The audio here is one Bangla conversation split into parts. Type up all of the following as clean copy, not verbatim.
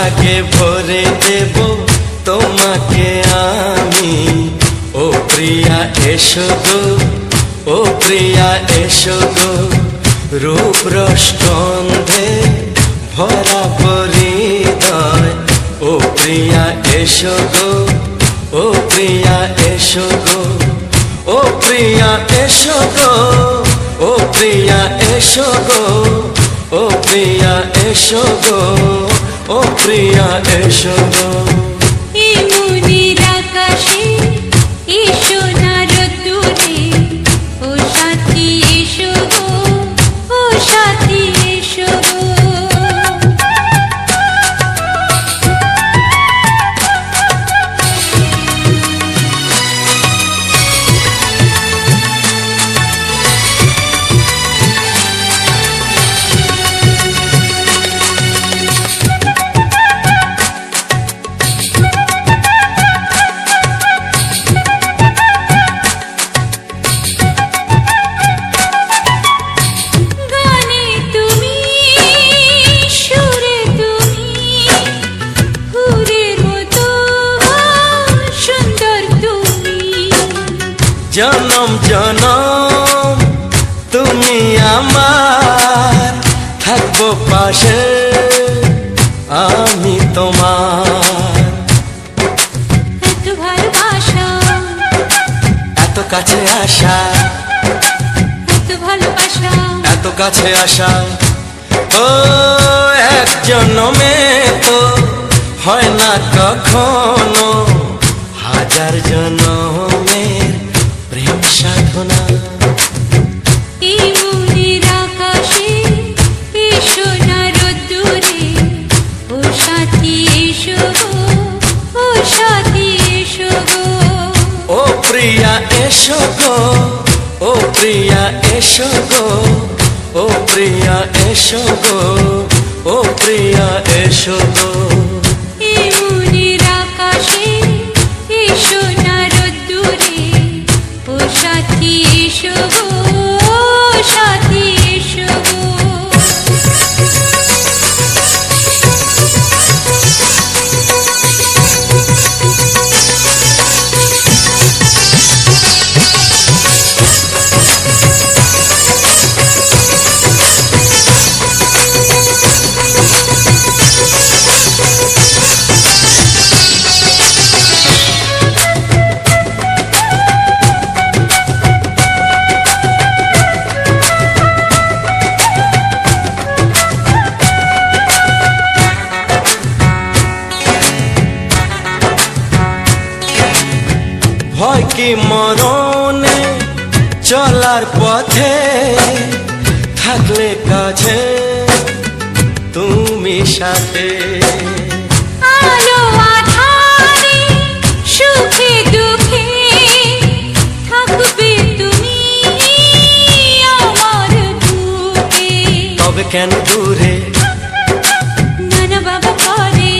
সোহাগে ভরে দেব তোমাকে আমি। ও প্রিয়া এসো গো, ও প্রিয়া এসো গো, রূপ রস গন্ধে ভরা হৃদয়। ও প্রিয়া এসো গো, ও প্রিয়া এসো গো, ও প্রিয়া এসো গো, ও প্রিয়া এসো গো, ও প্রিয়া এসো গো, ও প্রিয়া এসো গো। এই মনের আকাশে এসো না রোদ্দুরে, ও সাথী এসো গো, ও সাথী এসো গো। জনম জনম তুমি আমার, থাকবো পাশে আমি তোমার। এত ভালোবাসা, এত কাছে আসা, এত ভালোবাসা, এত কাছে আসা, ও এক জন্মে তো হয় না কখনো, হাজার জন্মের প্রেম সাধনা। এই মনের আকাশে এসো না রোদ্দুরে, ও সাথী এসো গো, ও সাথী এসো গো। ও প্রিয়া এসো গো, ও প্রিয়া এসো গো, ও প্রিয়া এসো গো, ও প্রিয়া এসো গো। এই মনের আকাশে এসো না রোদ্দুরে, ও সাথী এসো গো, ও সাথী এসো গো। ভয় কি মরণে চলার পথে, থাকলে কাছে তুমি সাথে। আলো আঁধারে সুখে দুঃখে থাকবে তুমি আমার বুকে। তবে কেন দূরে, নানা বাবা করে,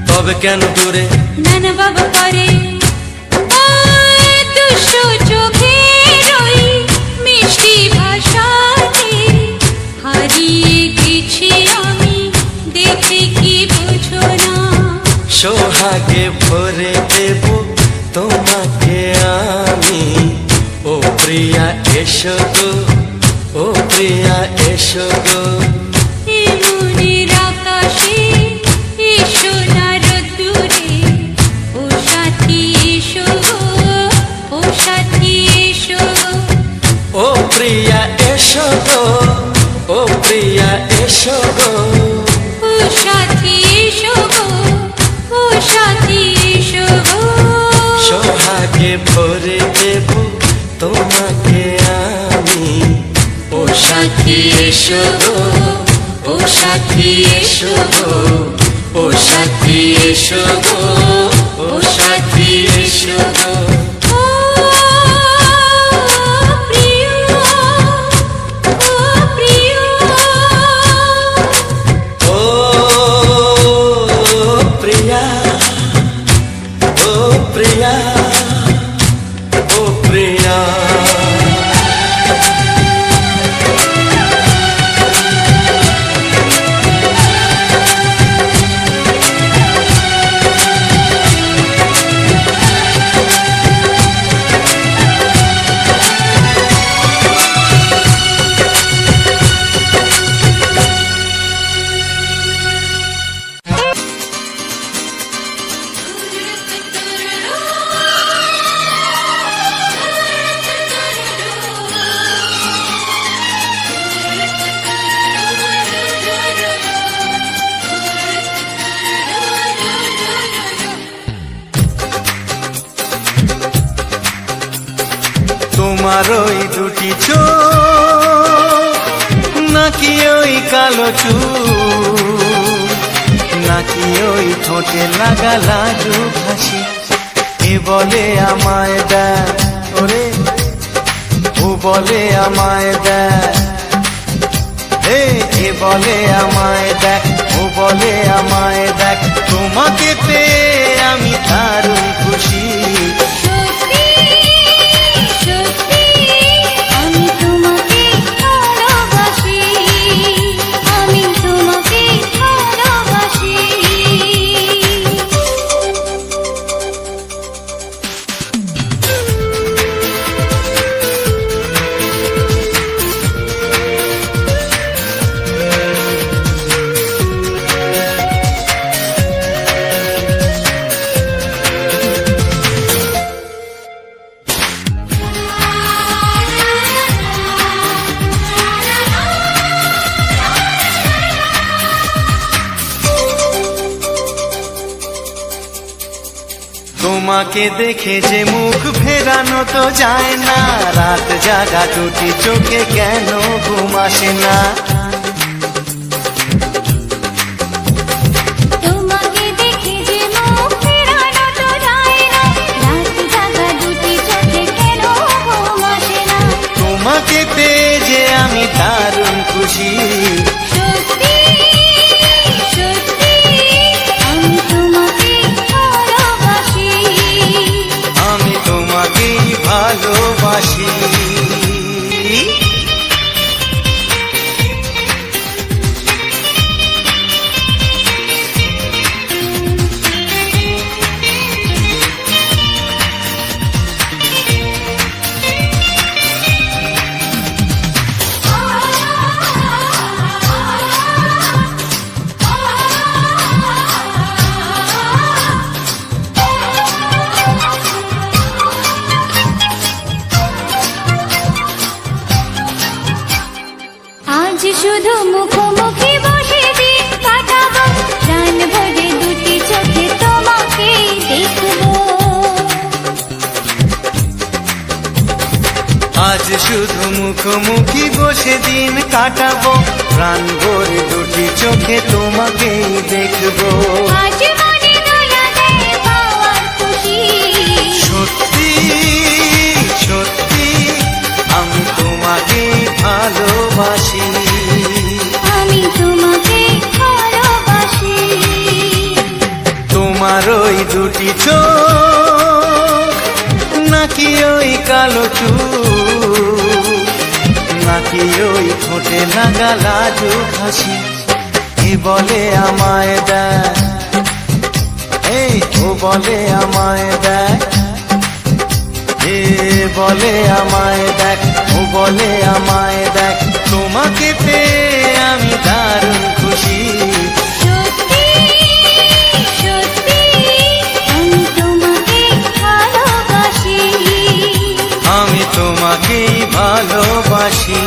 তবে কেন দূরে, নানা বাবা করে। দুষ্ট চোখের ওই মিষ্টি ভাষাতে হারিয়ে গেছি আমি, দেখে কি বুঝো না। সোহাগে ভরে দেব তোমাকে আমি। ও প্রিয়া এসো গো, ও প্রিয়া এসো গো। এই মনের আকাশে এসো না রোদ্দুরে, ও সাথী এসো গো, ও সাথী এসো গো। ও প্রিয়া এসো গো, ও প্রিয়া এসো গো, ও সাথী এসো গো, ও সাথী এসো গো। সোহাগে ভরে দেব তোমাকে আমি। ও সাথী এসো গো, ও সাথী এসো গো, ও সাথী এসো গো, ও সাথী এসো গো। ও প্রিয়, ও প্রিয়, ও প্রিয়া, ও প্রিয়া, ও প্রিয়া। তোমার ওই দুটি চোখ নাকি ওই কালো চুল, নাকি ওই ঠোঁটে লাগা লাজুক হাসি, এ বলে আমায় দেয় ওরে, ও বলে আমায় দেয়, এ বলে আমায় দেখ, ও বলে আমায় দেখ, তোমাকে পেয়ে আমি দারুণ খুশি। সত্যি সত্যি আমি তোমাকে ভালোবাসি, আমি তোমাকে ভালোবাসি। তোমাকে দেখে যে মুখ ফেরানো তো যায় না, রাত জাগা দুটি চোখে কেন ঘুম আসে না। তোমাকে দেখে যে মুখ ফেরানো তো যায় না, রাত জাগা দুটি চোখে কেন ঘুম আসে না। তোমাকে পেয়ে যে আমি দারুণ খুশি। সত্যি সত্যি আমি তোমাকে ভালোবাসি, আমি তোমাকেই ভালোবাসি। আজ শুধু মুখোমুখি বসে দিন কাটাবো, প্রাণ ভরে দুটি চোখে তোমাকে দেখবো। আজ শুধু মুখোমুখি বসে দিন কাটাবো, প্রাণ ভরে দুটি চোখে তোমাকেই দেখবো। আজ মনে দোলা দেয় পাওয়ার খুশি। সত্যি সত্যি আমি তোমাকেই ভালোবাসি। আমি তোমাকে ভালোবাসি। তোমার ওই দুটি চোখ নাকি ওই কালো চুল, নাকি ওই ঠোঁটে লাগা লাজুক হাসি, এ বলে আমায় দেয়, ও বলে আমায় দেয়, এ বলে আমায় দেখ, ও বলে আমায় দেখ, তোমাকে পেয়ে আমি দারুণ খুশি। সত্যি সত্যি আমি তোমাকে ভালোবাসি, আমি তোমাকেই ভালোবাসি।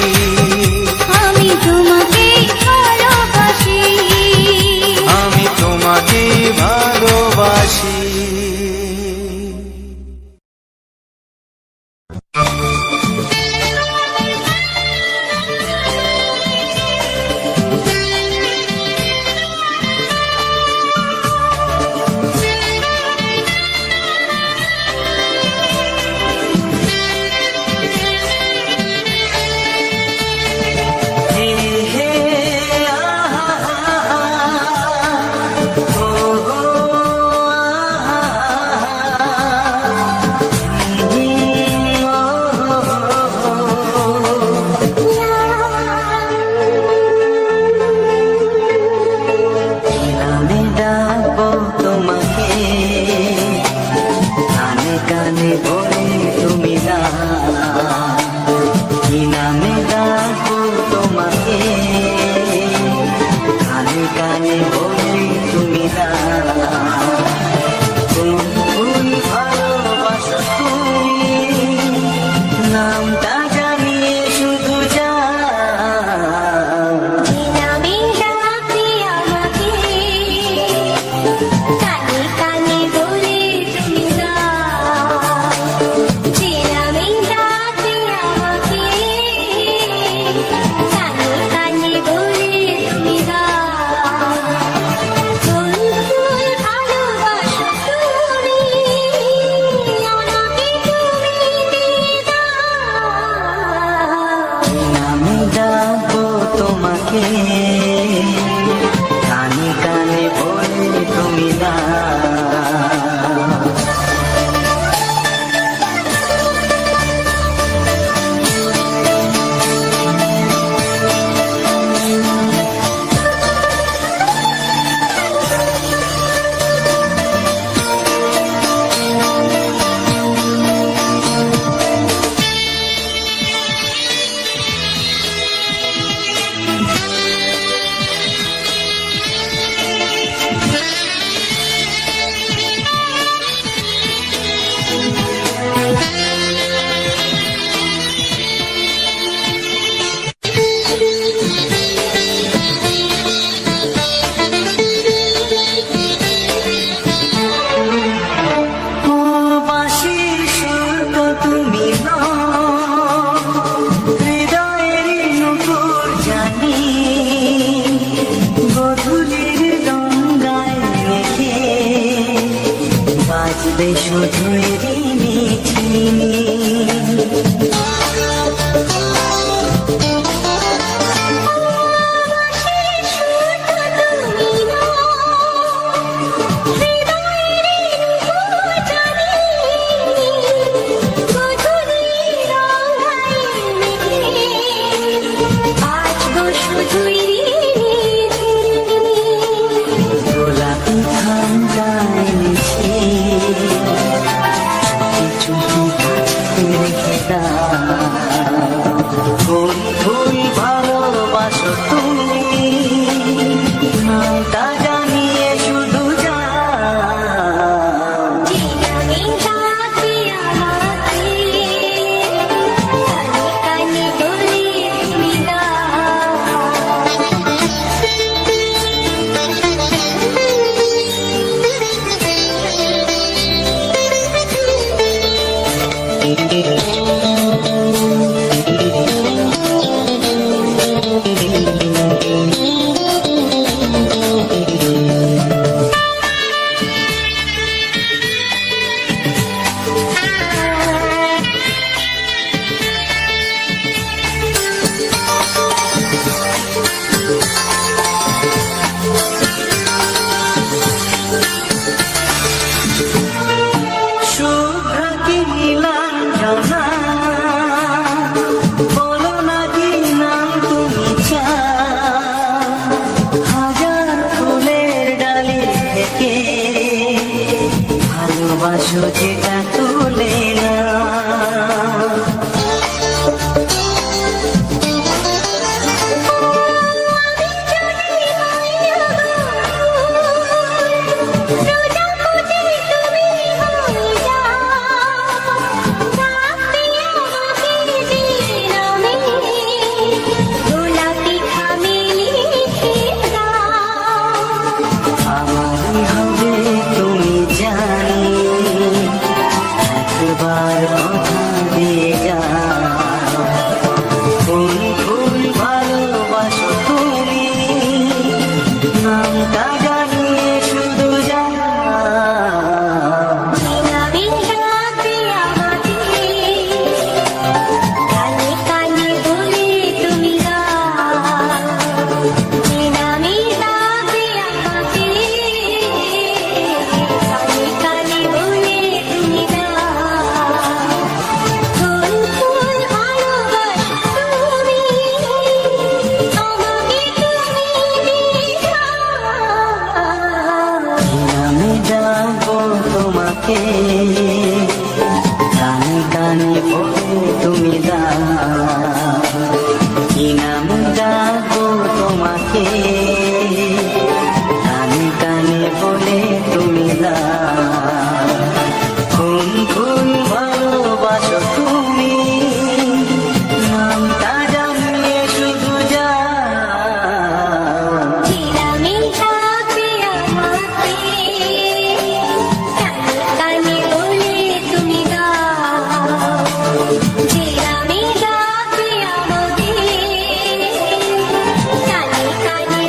আমি তোমাকে ভালোবাসি, আমি তোমাকেই ভালোবাসি। আমি ডাকবো তোমাকে, কানে কানে বলে তুমি না, কি নামে ডাকবো তোমাকে, কানে কানে বলে তুমি না। কোন ভালোবাসো তুমি, নামটা জানিয়ে শুধু যা। নামে ডাকতে আমাকে, কানে কানে বলে তুমি না। যে নামে ডাকতে তোমাকে কানে কানে বলে তুমি দাও। শুধুই রিমিঝিমি গোলাপি ঠান্ডায় মিশে ফুল ফুল ভালোবাসো তুমি নামটা জানিয়ে শুধু যা ভালোবাসো যেটা তুলে না আমারই হবে তুমি জানি একবার কথা দিয়ে যা ফুল ফুল ভালোবাসো তুমি নামটা জানিয়ে শুধু যা তোমাকে কানে কানে বলে তুমি দাও কি নাম ডাকবো তোমাকে কানে কানে বলে তুমি দাও ফুল ফুল ভালোবাসো তুমি নামটা জানিয়ে শুধু যা কানে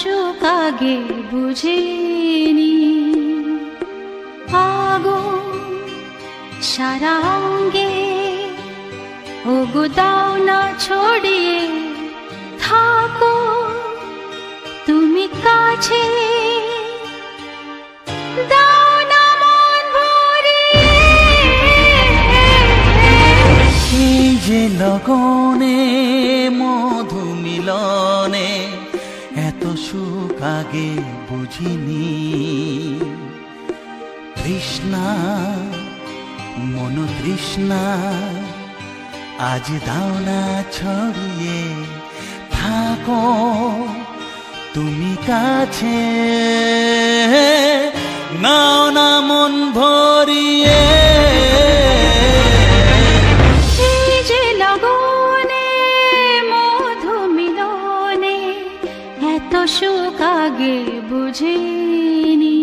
সুখ আগে বুঝিনি। আগুন সারা অঙ্গে ওগো দাও না ছড়িয়ে থাকো তুমি কাছে, দাও না মন ভরিয়ে। এই যে লগনে মধু মিলনে এত সুখ আগে বুঝিনি। তৃষ্ণা মন তৃষ্ণা আজ দাও না ছড়িয়ে থাকো তুমি কাছে, নাও না মন ভরিয়ে। এই যে লগনে মধু মিলনে এত সুখ আগে বুঝিনি।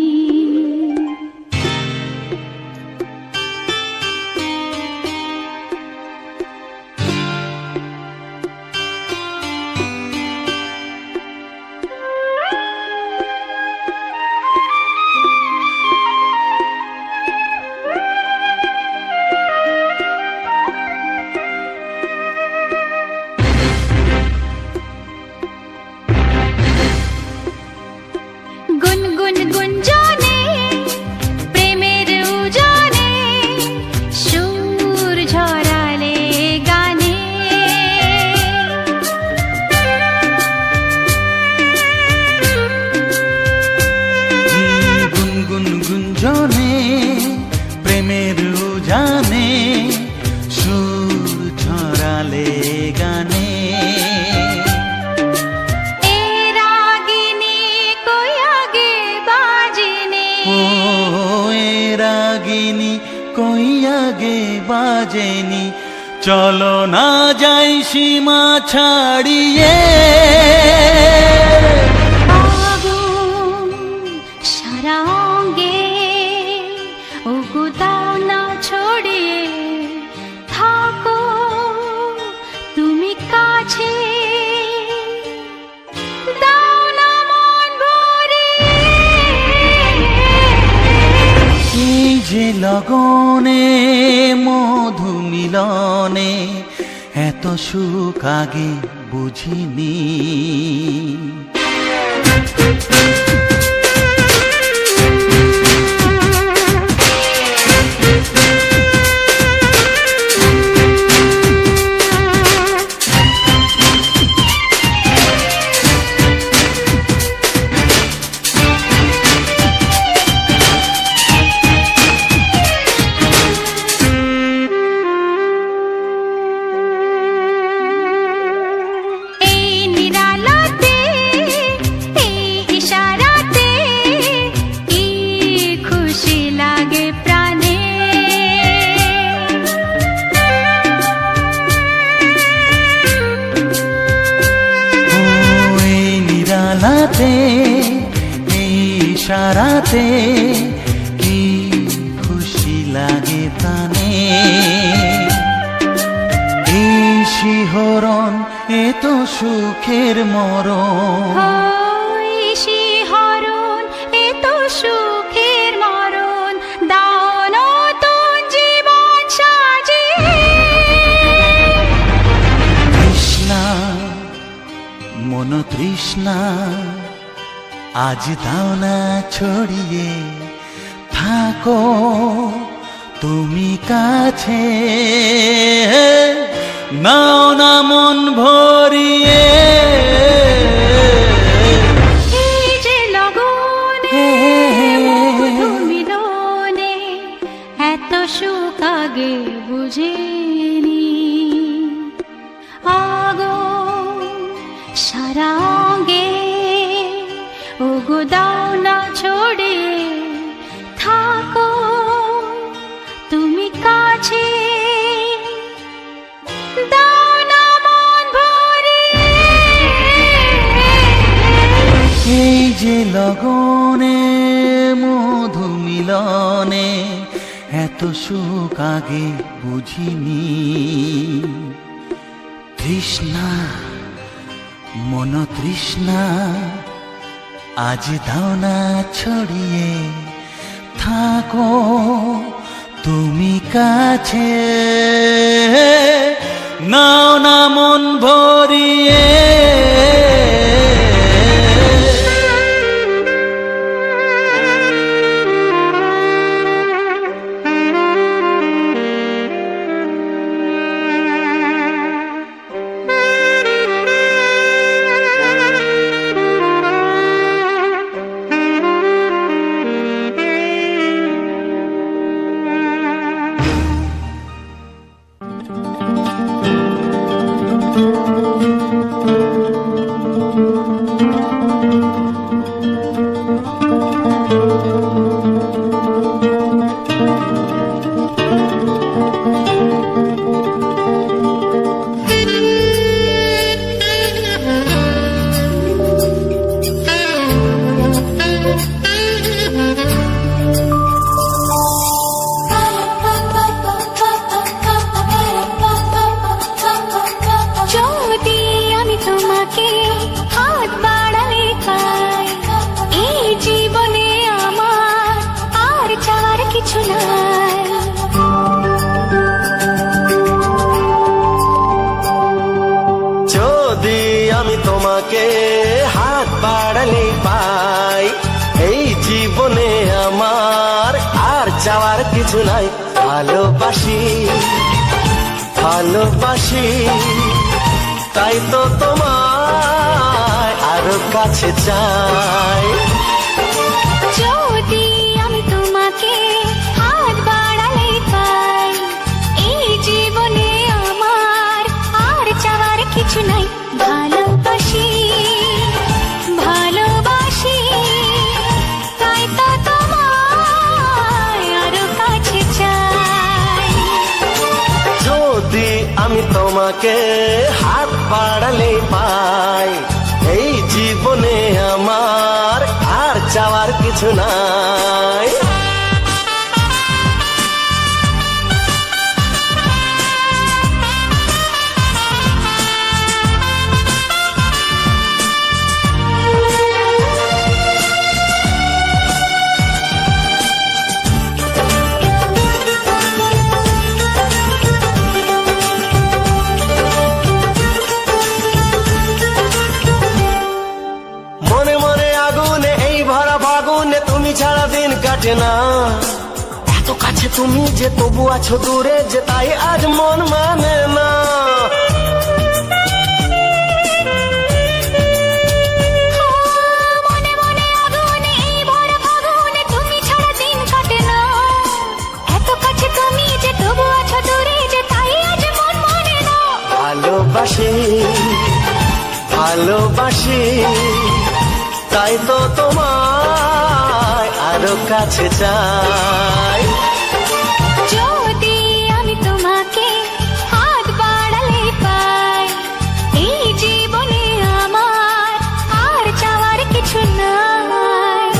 গুনগুন গুঞ্জনে প্রেমের উজানে সুর ঝরালে গানে, গুনগুন গুঞ্জনে প্রেমের উজানে সুর ছড়ালে গানে। এ রাগিনী কই আগে বাজেনি, ও এ রাগিনী কই আগে বাজেনি, চলো না যাই সীমা ছাড়িয়ে। আগুন সারা অঙ্গে ওগো দাও না ছড়িয়ে থাকো তুমি কাছে, দাও না মন ভরিয়ে। এই যে লগনে মধু মিলনে এত সুখ আগে বুঝিনি। এই নিরালাতে এই ইশারাতে কি খুশি লাগে প্রাণে, ও এই নিরালাতে এই ইশারাতে কি খুশি লাগে প্রাণে। এই শিহরণ এ তো সুখের মরণ, ওই শিহরণ এ তো সুখের মরণ, দাও নতুন জীবন সাজিয়ে। তৃষ্ণা মন তৃষ্ণা আজ দাও না ছড়িয়ে থাকো তুমি কাছে, নাও না মন ভরিয়ে। এই যে লগনে মধু মিলনে এত সুখ আগে বুঝিনি। আগুন সারা অঙ্গে ওগো দাও না ছড়িয়ে থাকো তুমি কাছে, দাও না মন ভরিয়ে। এই যে লগনে মধু মিলনে এত সুখ আগে বুঝিনি। তৃষ্ণা মন তৃষ্ণা আজ দাও না ছড়িয়ে থাকো তুমি কাছে, নাও না মন ভরিয়ে। যদি আমি তোমাকে হাত বাড়ালে পাই, এই জীবনে আমার আর চাওয়ার কিছু নাই। যদি আমি তোমাকে হাত বাড়ালে পাই, এই জীবনে আমার আর চাওয়ার কিছু নাই। ভালোবাসি ভালোবাসি তাই তো তোমায় আরো কাছে চাই। যদি আমি তোমাকে হাত বাড়ালে পাই, এই জীবনে আমার আর চাওয়ার কিছু নাই। ভালোবাসি ভালোবাসি তাই তো তোমায় আরো কাছে চাই। যদি আমি তোমাকে হাত বাড়ালে পাই, এই জীবনে আমার আর চাওয়ার কিছু নাই। মনে মনে আগুনে এই ভরা ফাগুনে তুমি ছাড়া দিন কাটে না। এত কাছে তুমি যে তবু আছো দূরে, যে তাই আজ মন মানে না। মনে মনে আগুনে এই ভরা ফাগুনে তুমি ছাড়া দিন কাটে না। এত কাছে তুমি যে তবু আছো দূরে, যে তাই আজ মন মানে না। ভালোবাসি ভালোবাসি তাই তো তোমায় আরো কাছে চাই। যদি আমি তোমাকে হাত বাড়ালে পাই, এই জীবনে আমার আর চাওয়ার কিছু নাই।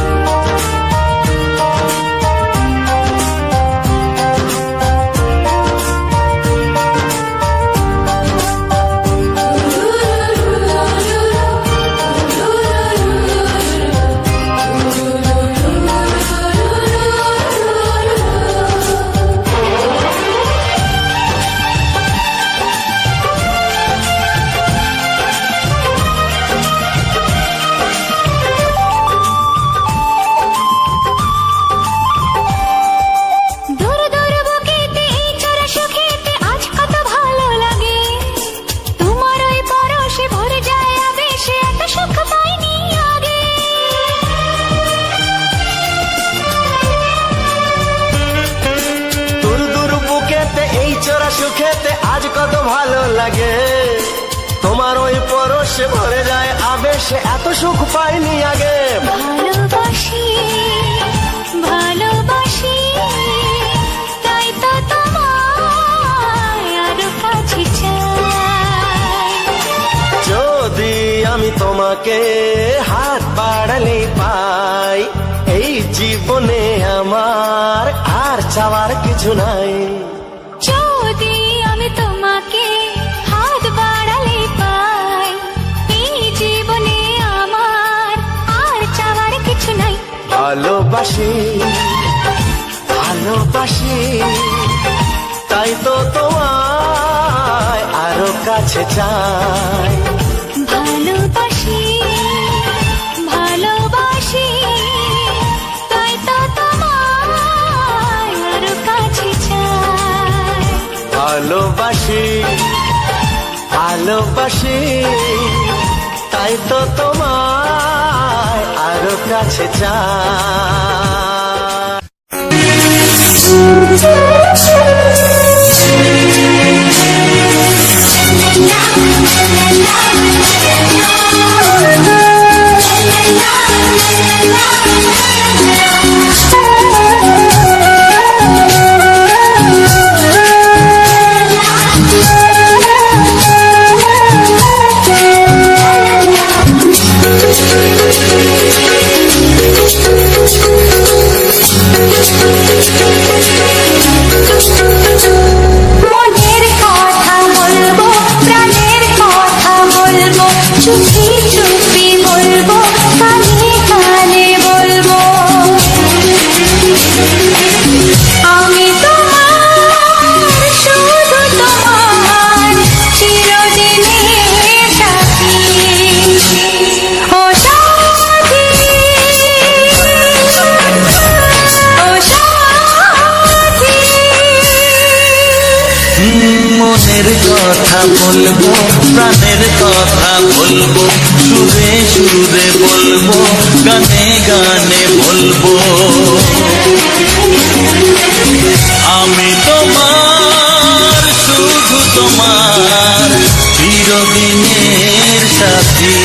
দূর দূর বুকেতে এই চোরা সুখেতে আজ কত ভালো লাগে। তোমার ওই পরশে ভরে যায় আবেশে, এত সুখ পাইনি আগে। দূর দূর বুকেতে এই চোরা সুখেতে আজ কত ভালো লাগে। তোমার ওই পরশে ভরে যায় আবেশে, এত সুখ পাইনি আগে। ভালোবাসি ভালোবাসি তাই তো তোমায় আরো কাছে চাই। যদি আমি তোমাকে হাত বাড়ালে পাই, এই জীবনে আমার আর চাওয়ার কিছু নাই। যদি আমি তোমাকে হাত বাড়ালে পাই, এই জীবনে আমার আর চাওয়ার ভালোবাসি ভালোবাসি তাই তো তোমায় আরো কাছে চাই ভালোবাসি ভালোবাসি তাই তো তোমায় আরো কাছে চাই ভালোবাসি ভালোবাসি তাই তো তোমায় আরো কাছে চাই মনের কথা বলবো প্রাণের কথা বলবো চুপি চুপি বলবো কানে কানে বলবো আমি তোমার শুধু তোমার চিরদিনের সাথী ও সাথী ও সাথী মনের কথা বলবো প্রাণের কথা বলবো সুরে সুরে বলবো গানে গানে বলবো আমি তোমার শুধু তোমার চিরদিনের সাথী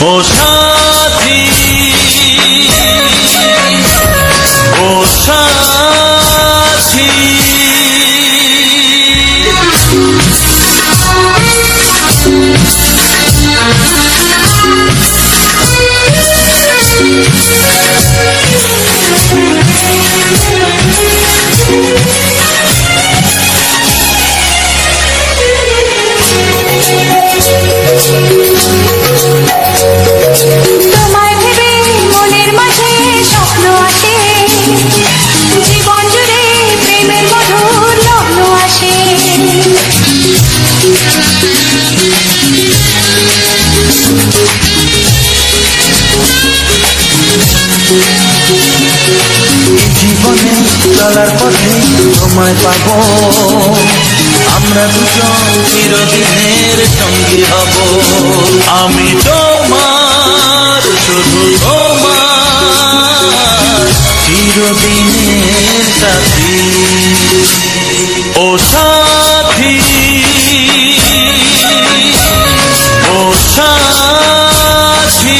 ও সাথী ও সাথী তোমায় ভেবে মনের মাঝে স্বপ্ন আসে জীবন জুড়ে প্রেমের মধুর লগ্ন আসে জীবনে চলার পথে তোমায় পাবো আমরা দুজন চিরদিনের সঙ্গী হব আমি তোমার শুধু তোমার চিরদিনের সাথী ও সাথী ও সাথী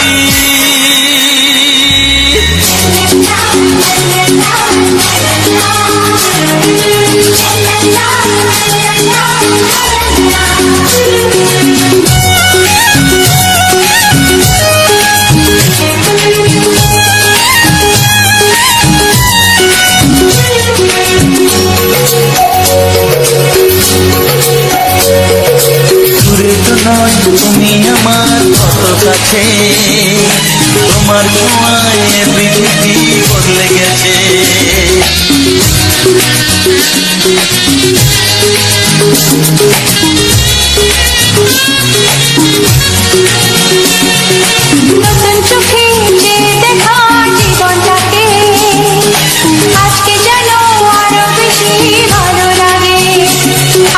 দূরে তো নয় তুমি আমার কত কাছে তোমার ছোঁয়ায় পৃথিবী বদলে গেছে নতুন চোখে যে দেখা জীবনটাকে আজকে যেন আরো বেশি ভালো লাগে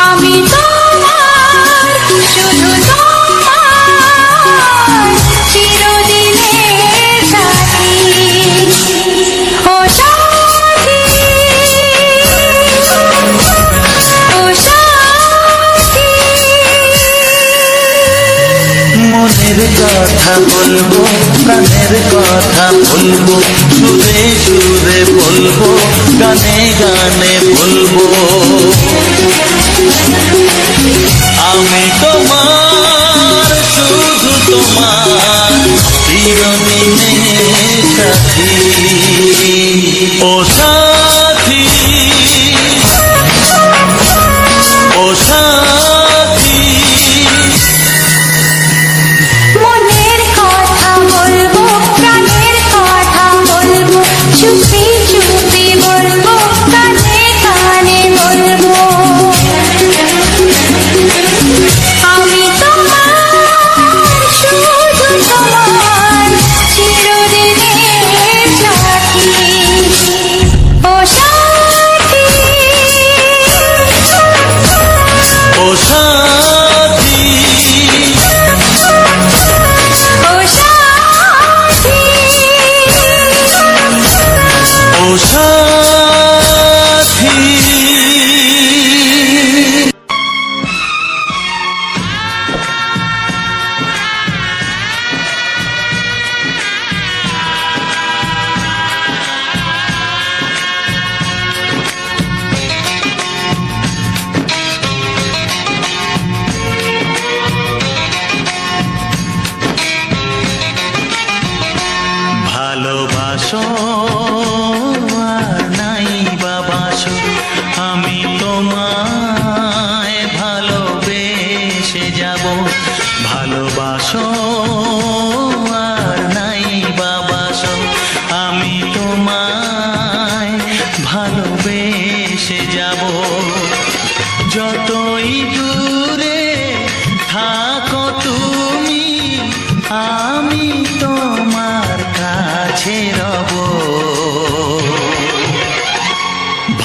আমি তোমার শুধু তোমার চিরদিনের সাথী ও সাথী ও সাথী মনের কথা বলবো প্রাণের কথা বলবো সুরে সুরে বলবো গানে গানে বলবো আমি তোমার শুধু তোমার চিরদিনের সাথী ও সাথী ও সাথী মনের কথা বলবো প্রাণের কথা ভালোবেসে যাব। যতই দূরে থাকো তুমি, আমি তোমার কাছে রব।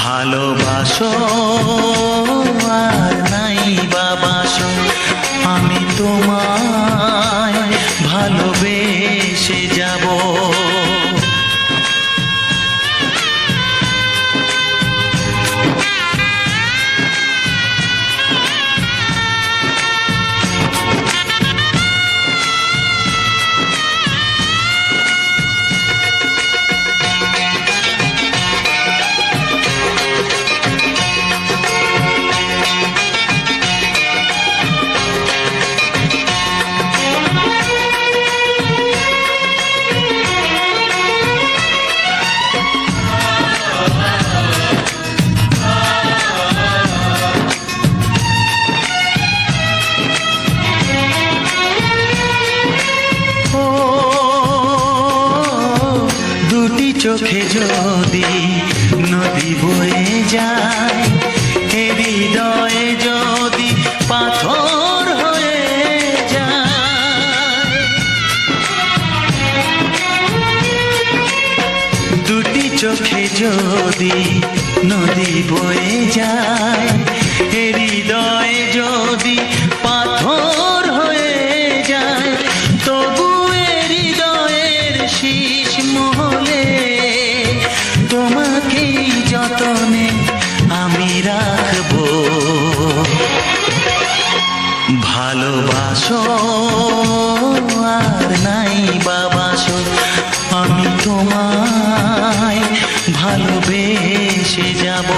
ভালোবাসো আর নাই বাবাসো, আমি তোমায় ভালোবেসে যাব। চোখে যদি নদী বয়ে যায়, হৃদয়ে যদি পাথর হয়ে যায়, দুটি চোখে যদি নদী বয়ে যায়, হৃদয়ে যদি পাথর হয়ে যায়, তবু হৃদয়ের শীষ মহলে তোমাকেই যতনে আমি রাখবো। ভালোবাসো আর নাই বাবাসো, আমি তোমায় ভালোবেসে যাব।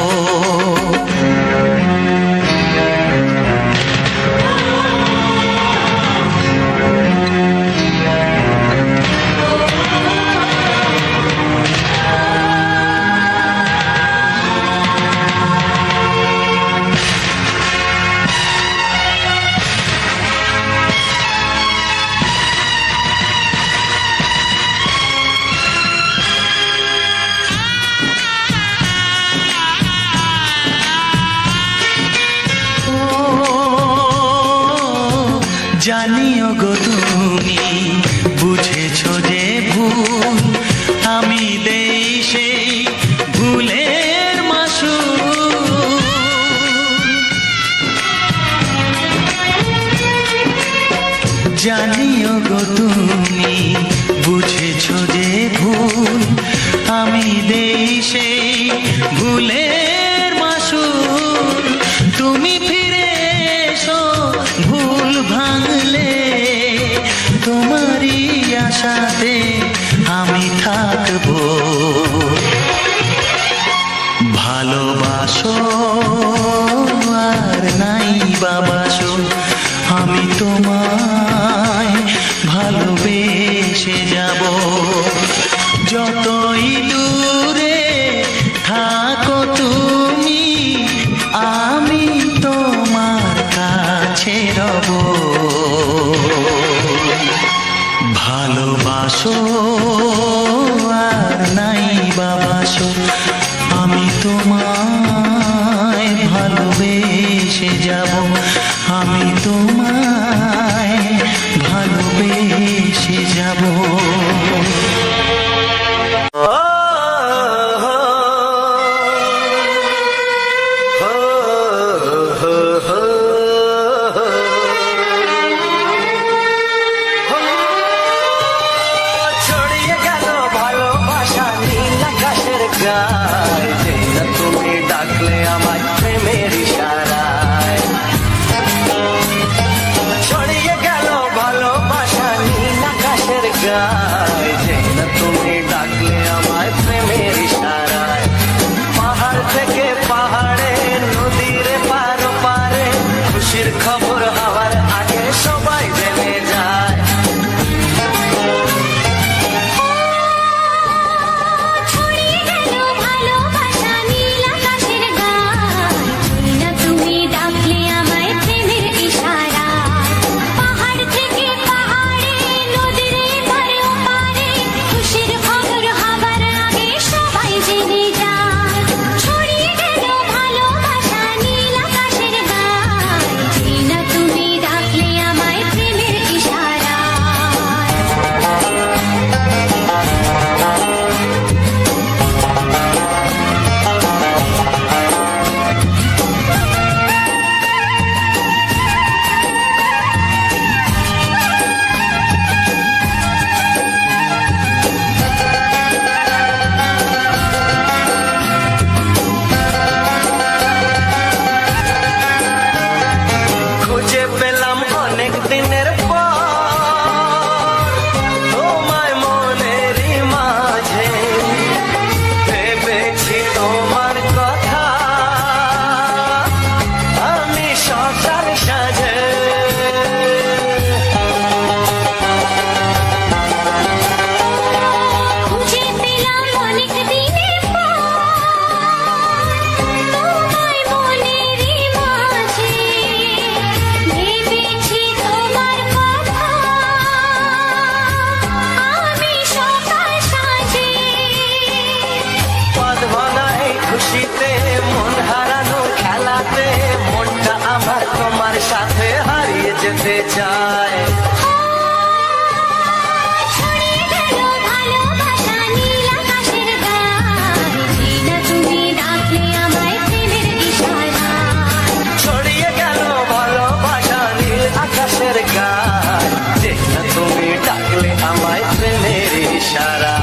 জানিও গো তুমি বুঝেছো যে ভুল, আমি দেই সেই ভুলের মাসুল। জানিও গো তুমি বুঝেছো যে ভুল, আমি দেই সেই ভুলের মাসুল। তুমি ফিরে এসো ভুল ভাঙলে, তোমারই আশাতে আমি থাকবো। ভালোবাসো আর নাই বাবাসো, আমি তোমায় ভালোবেসে যাব। যতই দূরে থাকো তুমি, আমি তোমার কাছে রব। ভালোবাসো আর নাই বাবাসো, আমি তোমায় ভালোবেসে যাব। আমি তোমায় ভালোবেসে যাব। ছড়িয়ে গেল ভালোবাসা নীল আকাশের গায়ে, যেই না তুমি ডাকলে আমায় প্রেমের ইশারায়। ছড়িয়ে গেল ভালোবাসা নীল আকাশের গায়ে, যেই না তুমি ডাকলে আমায় প্রেমের ইশারায়। পাহাড় থেকে পাহাড়ে, নদীর পার পারে, খুশির খবর হওয়ার আগে সবাই জেনে যায়। ছড়িয়ে গেল ভালোবাসা নীল আকাশের গায়ে, যেতে চায়। ছড়িয়ে গেল ভালোবাসা নীল আকাশের গায়ে, যেই না তুমি ডাকলে আমায় প্রেমের ইশারায়। ছড়িয়ে গেল ভালোবাসা নীল আকাশের গায়, যে না তুমি ডাকলে আমায় প্রেমের ইশারা।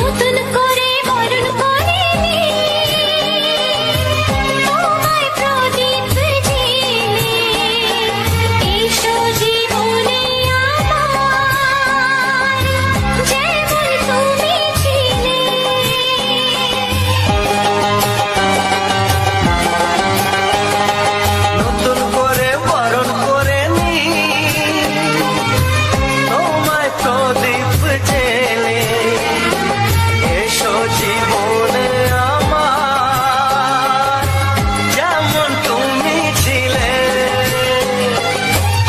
নতুন করে বরণ করে নে, তোমায় প্রদীপ জেলে, এসো জীবনে আমার, যেমন তুমি ছিলে। নতুন করে বরণ করে নি তোমায় প্রদীপ জেলে, এসো জীবনে আমার, যেমন তুমি ছিলে।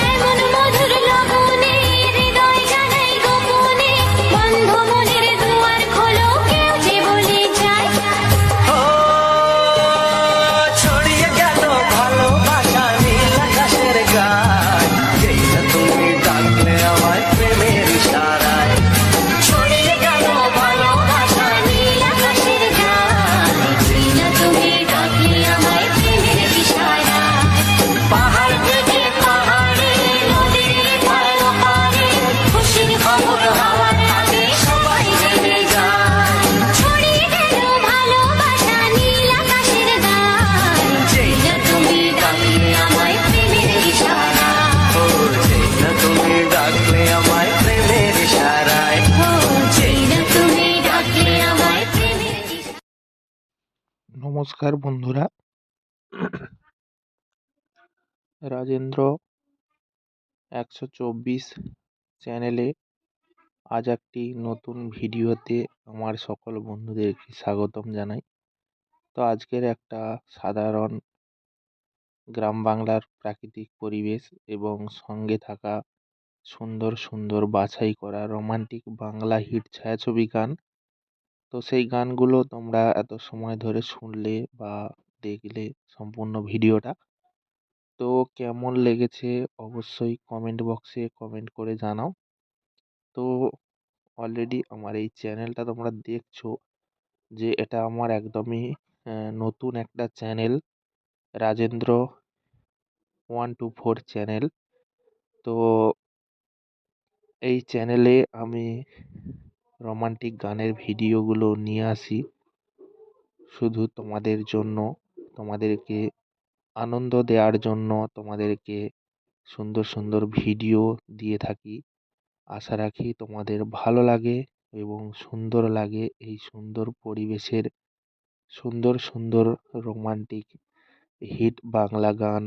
এমন মধুর লগনে হৃদয় জানাই গোপনে, বন্ধ মনের দুয়ার খোলো, কেউ যে বলে যায়। ও ছড়িয়ে গেল ভালোবাসা নীল আকাশের গায়, যেই না তুমি ডাকলে আমায় প্রেমের ইশারায়। ছড়িয়ে গেল ভালোবাসা নীল আকাশের গায়ে, যেই না তুমি ডাকলে আমায় প্রেমের ইশারায়। পাহাড় থেকে পাহাড়ে নদীর পার ওপারে, খুশির খবর হওয়ার আগে সবাই জেনে যায়। ছড়িয়ে গেল ভালোবাসা নীল আকাশের গায়ে, যেই না তুমি ডাকলে আমায় প্রেমের ইশারায়। ও যেই না তুমি ডাকলে আমায় প্রেমের ইশারায়। ও যেই না তুমি ডাকলে আমায় প্রেমের ইশারায়। নমস্কার বন্ধুরা, রাজেন্দ্র 124 চ্যানেলে আজ একটি নতুন ভিডিওতে আমার সকল বন্ধুদেরকে স্বাগতম জানাই। তো আজকের একটা সাধারণ গ্রাম বাংলার প্রাকৃতিক পরিবেশ এবং সঙ্গে থাকা সুন্দর সুন্দর বাছাই করা রোমান্টিক বাংলা হিট ছায়াছবি গান। তো সেই গানগুলো তোমরা এত সময় ধরে শুনলে বা দেখলে সম্পূর্ণ ভিডিওটা। তো কেমন লেগেছে অবশ্যই কমেন্ট বক্সে কমেন্ট করে জানাও। তো অলরেডি আমার এই চ্যানেলটা তোমরা দেখছো যে এটা আমার একদমই নতুন একটা চ্যানেল, রাজেন্দ্র 124 চ্যানেল। তো এই চ্যানেলে আমি রোমান্টিক গানের ভিডিওগুলো নিয়ে আসি শুধু তোমাদের জন্য, তোমাদেরকে আনন্দ দেওয়ার জন্য, তোমাদেরকে সুন্দর সুন্দর ভিডিও দিয়ে থাকি। আশা রাখি তোমাদের ভালো লাগে এবং সুন্দর লাগে এই সুন্দর পরিবেশের সুন্দর সুন্দর রোমান্টিক হিট বাংলা গান।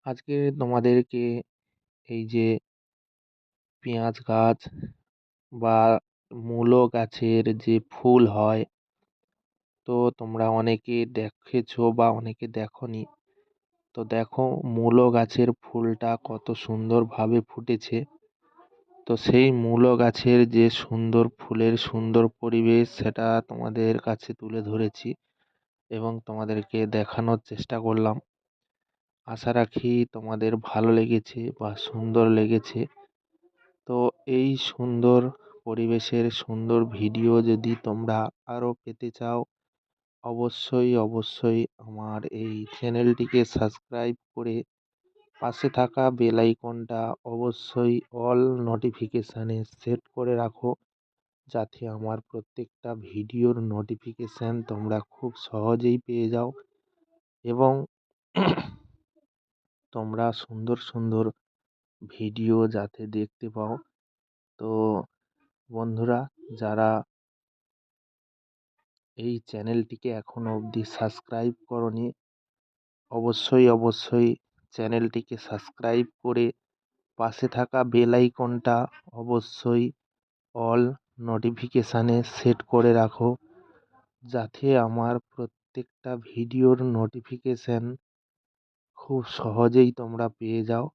আজকে তোমাদেরকে এই যে পেঁয়াজ গাছ বা মূলো গাছের যে ফুল হয়, তো তোমরা অনেকে দেখেছো বা অনেকে দেখোনি। তো দেখো মূলো গাছের ফুলটা কত সুন্দরভাবে ফুটেছে। তো সেই মূলো গাছের যে সুন্দর ফুলের সুন্দর পরিবেশ সেটা তোমাদের কাছে তুলে ধরেছি এবং তোমাদেরকে দেখানোর চেষ্টা করলাম। আশা রাখি তোমাদের ভালো লেগেছে বা সুন্দর লেগেছে। তো এই সুন্দর পরিবেশের সুন্দর ভিডিও যদি তোমরা আরও পেতে চাও, অবশ্যই অবশ্যই আমার এই চ্যানেলটিকে সাবস্ক্রাইব করে পাশে থাকা বেল আইকনটা অবশ্যই অল নোটিফিকেশানে সেট করে রাখো, যাতে আমার প্রত্যেকটা ভিডিওর নোটিফিকেশান তোমরা খুব সহজেই পেয়ে যাও এবং তোমরা সুন্দর সুন্দর ভিডিও যাতে দেখতে পাও। তো বন্ধুরা, যারা এই চ্যানেলটিকে এখনও অবধি সাবস্ক্রাইব করনি, অবশ্যই অবশ্যই চ্যানেলটিকে সাবস্ক্রাইব করে পাশে থাকা বেল আইকনটা অবশ্যই অল নোটিফিকেশানে সেট করে রাখো, যাতে আমার প্রত্যেকটা ভিডিওর নোটিফিকেশান খুব সহজেই তোমরা পেয়ে যাও।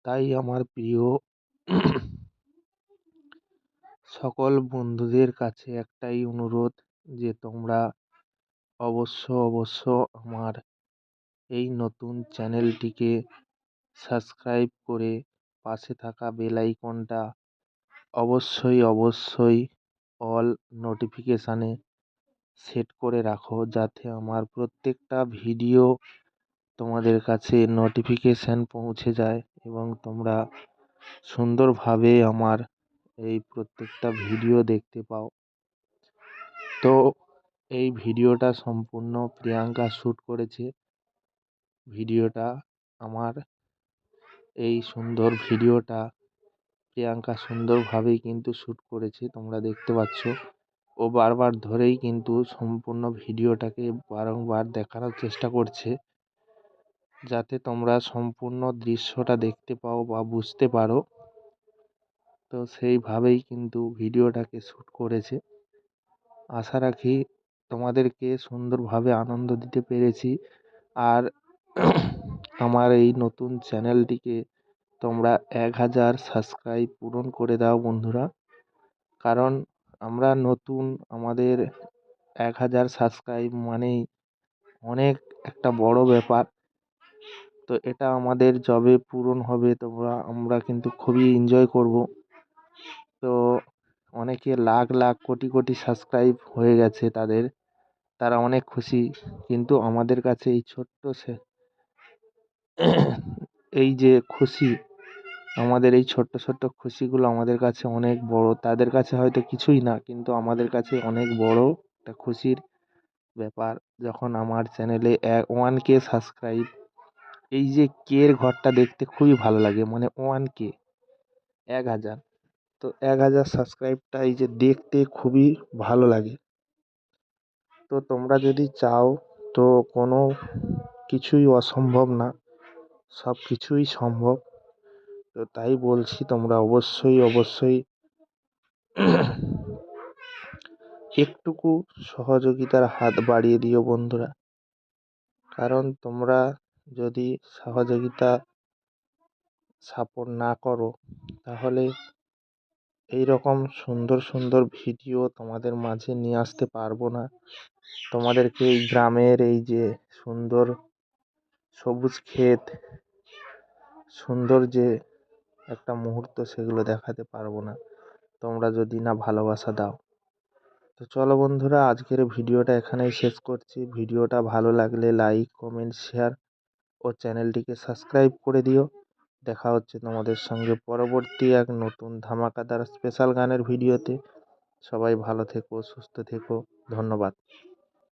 তাই আমার প্রিয় সকল বন্ধুদের কাছে একটাই অনুরোধ যে তোমরা অবশ্য আমার এই নতুন চ্যানেলটিকে সাবস্ক্রাইব করে পাশে থাকা বেল আইকনটা অবশ্যই অল নোটিফিকেশানে সেট করে রাখো, যাতে আমার প্রত্যেকটা ভিডিও তোমাদের কাছে নোটিফিকেশান পৌঁছে যায় এবং তোমরা সুন্দরভাবে আমার এই প্রত্যেকটা ভিডিও দেখতে পাও। তো এই ভিডিওটা সম্পূর্ণ প্রিয়াঙ্কা শ্যুট করেছে। ভিডিওটা আমার এই সুন্দর ভিডিওটা প্রিয়াঙ্কা সুন্দরভাবেই কিন্তু শ্যুট করেছে, তোমরা দেখতে পাচ্ছ। ও বারবার ধরেই কিন্তু সম্পূর্ণ ভিডিওটাকে বারংবার দেখানোর চেষ্টা করছে, যাতে তোমরা সম্পূর্ণ দৃশ্যটা দেখতে পাও বা বুঝতে পারো। তো সেইভাবেই কিন্তু ভিডিওটাকে শ্যুট করেছে। আশা রাখি তোমাদেরকে সুন্দরভাবে আনন্দ দিতে পেরেছি। আর আমার এই নতুন চ্যানেলটিকে তোমরা 1000 সাবস্ক্রাইব পূরণ করে দাও বন্ধুরা, কারণ আমরা নতুন, আমাদের 1000 সাবস্ক্রাইব মানেই অনেক একটা বড় ব্যাপার। তো এটা আমাদের যবে পূরণ হবে আমরা কিন্তু খুবই এনজয় করব। তো অনেকে লাখ লাখ কোটি সাবস্ক্রাইব হয়ে গেছে তারা অনেক খুশি, কিন্তু আমাদের কাছে এই ছোট্ট এই যে খুশি, আমাদের এই ছোট্ট খুশিগুলো আমাদের কাছে অনেক বড়। তাদের কাছে হয়তো কিছুই না, কিন্তু আমাদের কাছে অনেক বড় একটা খুশির ব্যাপার যখন আমার চ্যানেলে 1K সাবস্ক্রাইব। এই যে কে এর ঘরটা দেখতে খুবই ভালো লাগে, মানে 1K 1000। তো 1000 সাবস্ক্রাইবটা এই যে দেখতে খুবই ভালো লাগে। তো তোমরা যদি চাও তো কোনো কিছুই অসম্ভব না, সব কিছুই সম্ভব। তো তাই বলছি তোমরা অবশ্যই একটুকু সহযোগিতার হাত বাড়িয়ে দিও বন্ধুরা, কারণ তোমরা যদি সহযোগিতা সাপোর্ট না করো তাহলে এই রকম সুন্দর ভিডিও তোমাদের মাঝে নিয়ে আসতে পারবো না। তোমাদেরকে এই গ্রামের এই যে সুন্দর সবুজ ক্ষেত, সুন্দর যে একটা মুহূর্ত, সেগুলো দেখাতে পারবো না তোমরা যদি না ভালোবাসা দাও। তো চলো বন্ধুরা, আজকের ভিডিওটা এখানেই শেষ করছি। ভিডিওটা ভালো লাগলে লাইক, কমেন্ট, শেয়ার ও চ্যানেলটিকে সাবস্ক্রাইব করে দিও। দেখা হচ্ছে তোমাদের সঙ্গে পরবর্তী এক নতুন ধামাকাদার স্পেশাল গানের ভিডিওতে। সবাই ভালো থেকো, সুস্থ থেকো, ধন্যবাদ।